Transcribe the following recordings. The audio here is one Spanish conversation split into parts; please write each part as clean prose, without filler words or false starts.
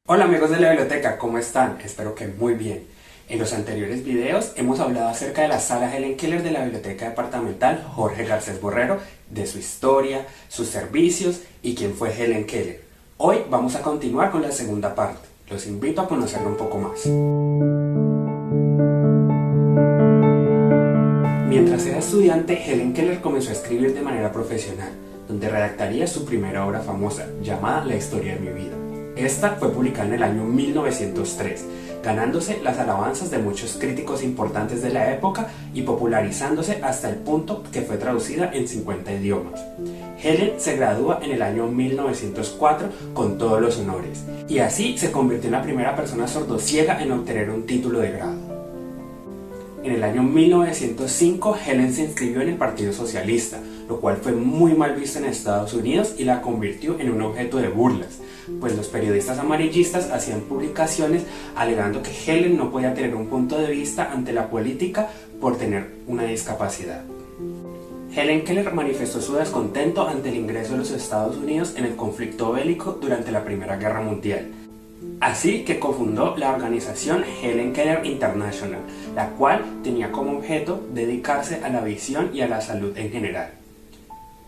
Hola amigos de la biblioteca, ¿cómo están? Espero que muy bien. En los anteriores videos hemos hablado acerca de la sala Helen Keller de la Biblioteca Departamental Jorge Garcés Borrero, de su historia, sus servicios y quién fue Helen Keller. Hoy vamos a continuar con la segunda parte. Los invito a conocerla un poco más. Mientras era estudiante, Helen Keller comenzó a escribir de manera profesional, donde redactaría su primera obra famosa, llamada La historia de mi vida. Esta fue publicada en el año 1903, ganándose las alabanzas de muchos críticos importantes de la época y popularizándose hasta el punto que fue traducida en 50 idiomas. Helen se gradúa en el año 1904 con todos los honores, y así se convirtió en la primera persona sordociega en obtener un título de grado. En el año 1905, Helen se inscribió en el Partido Socialista, lo cual fue muy mal visto en Estados Unidos y la convirtió en un objeto de burlas, pues los periodistas amarillistas hacían publicaciones alegando que Helen no podía tener un punto de vista ante la política por tener una discapacidad. Helen Keller manifestó su descontento ante el ingreso de los Estados Unidos en el conflicto bélico durante la Primera Guerra Mundial. Así que cofundó la organización Helen Keller International, la cual tenía como objeto dedicarse a la visión y a la salud en general.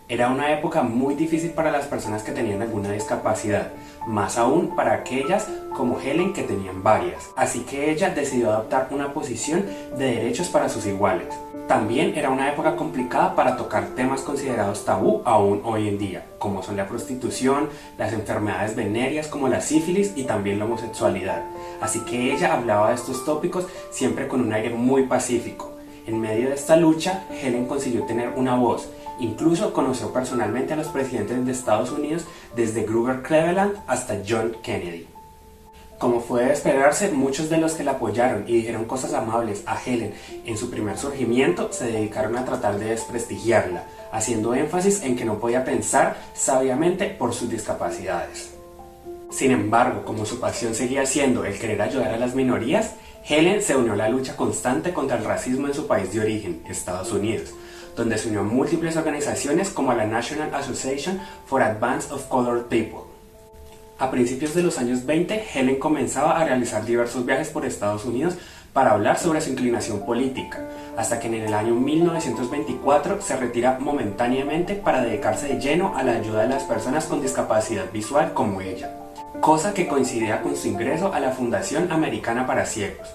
Era una época muy difícil para las personas que tenían alguna discapacidad, más aún para aquellas como Helen que tenían varias, así que ella decidió adoptar una posición de derechos para sus iguales. También era una época complicada para tocar temas considerados tabú aún hoy en día, como son la prostitución, las enfermedades venéreas como la sífilis y también la homosexualidad, así que ella hablaba de estos tópicos siempre con un aire muy pacífico. En medio de esta lucha, Helen consiguió tener una voz. Incluso conoció personalmente a los presidentes de Estados Unidos desde Grover Cleveland hasta John Kennedy. Como fue de esperarse, muchos de los que la apoyaron y dijeron cosas amables a Helen en su primer surgimiento se dedicaron a tratar de desprestigiarla, haciendo énfasis en que no podía pensar sabiamente por sus discapacidades. Sin embargo, como su pasión seguía siendo el querer ayudar a las minorías, Helen se unió a la lucha constante contra el racismo en su país de origen, Estados Unidos, donde se unió a múltiples organizaciones como la National Association for Advance of Colored People. A principios de los años 20, Helen comenzaba a realizar diversos viajes por Estados Unidos para hablar sobre su inclinación política, hasta que en el año 1924 se retira momentáneamente para dedicarse de lleno a la ayuda de las personas con discapacidad visual como ella, cosa que coincidía con su ingreso a la Fundación Americana para Ciegos.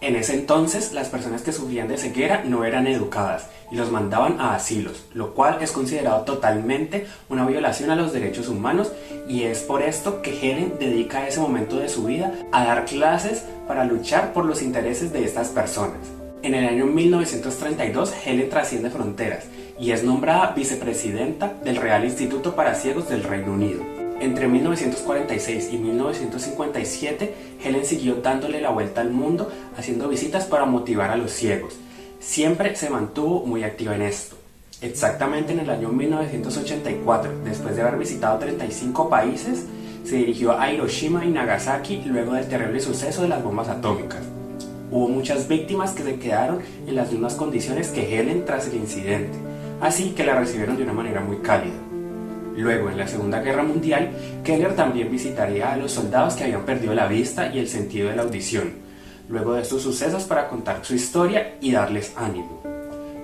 En ese entonces, las personas que sufrían de ceguera no eran educadas y los mandaban a asilos, lo cual es considerado totalmente una violación a los derechos humanos, y es por esto que Helen dedica ese momento de su vida a dar clases para luchar por los intereses de estas personas. En el año 1932, Helen trasciende fronteras y es nombrada vicepresidenta del Real Instituto para Ciegos del Reino Unido. Entre 1946 y 1957, Helen siguió dándole la vuelta al mundo, haciendo visitas para motivar a los ciegos. Siempre se mantuvo muy activa en esto. Exactamente en el año 1984, después de haber visitado 35 países, se dirigió a Hiroshima y Nagasaki luego del terrible suceso de las bombas atómicas. Hubo muchas víctimas que se quedaron en las mismas condiciones que Helen tras el incidente, así que la recibieron de una manera muy cálida. Luego, en la Segunda Guerra Mundial, Keller también visitaría a los soldados que habían perdido la vista y el sentido de la audición, luego de estos sucesos para contar su historia y darles ánimo.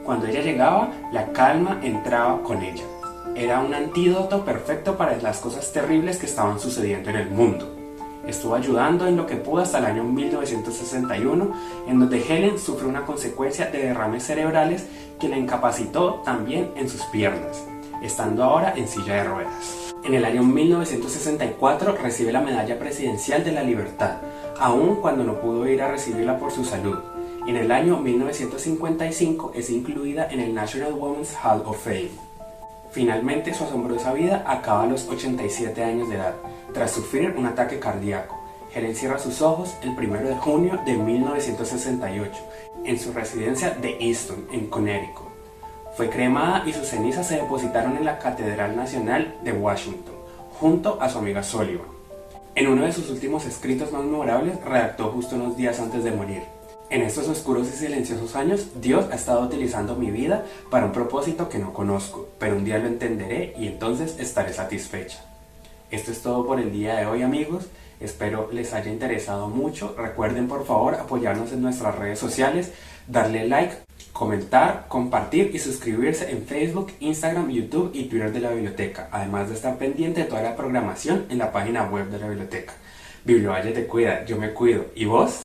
Cuando ella llegaba, la calma entraba con ella. Era un antídoto perfecto para las cosas terribles que estaban sucediendo en el mundo. Estuvo ayudando en lo que pudo hasta el año 1961, en donde Helen sufrió una consecuencia de derrames cerebrales que la incapacitó también en sus piernas, estando ahora en silla de ruedas. En el año 1964 recibe la Medalla Presidencial de la Libertad, aun cuando no pudo ir a recibirla por su salud. En el año 1955 es incluida en el National Women's Hall of Fame. Finalmente, su asombrosa vida acaba a los 87 años de edad, tras sufrir un ataque cardíaco. Helen cierra sus ojos el 1 de junio de 1968, en su residencia de Easton, en Connecticut. Fue cremada y sus cenizas se depositaron en la Catedral Nacional de Washington, junto a su amiga Sullivan. En uno de sus últimos escritos más memorables, redactó justo unos días antes de morir: en estos oscuros y silenciosos años, Dios ha estado utilizando mi vida para un propósito que no conozco, pero un día lo entenderé y entonces estaré satisfecha. Esto es todo por el día de hoy, amigos. Espero les haya interesado mucho. Recuerden por favor apoyarnos en nuestras redes sociales, darle like, comentar, compartir y suscribirse en Facebook, Instagram, YouTube y Twitter de la biblioteca, además de estar pendiente de toda la programación en la página web de la biblioteca. Bibliovalle te cuida, yo me cuido. ¿Y vos?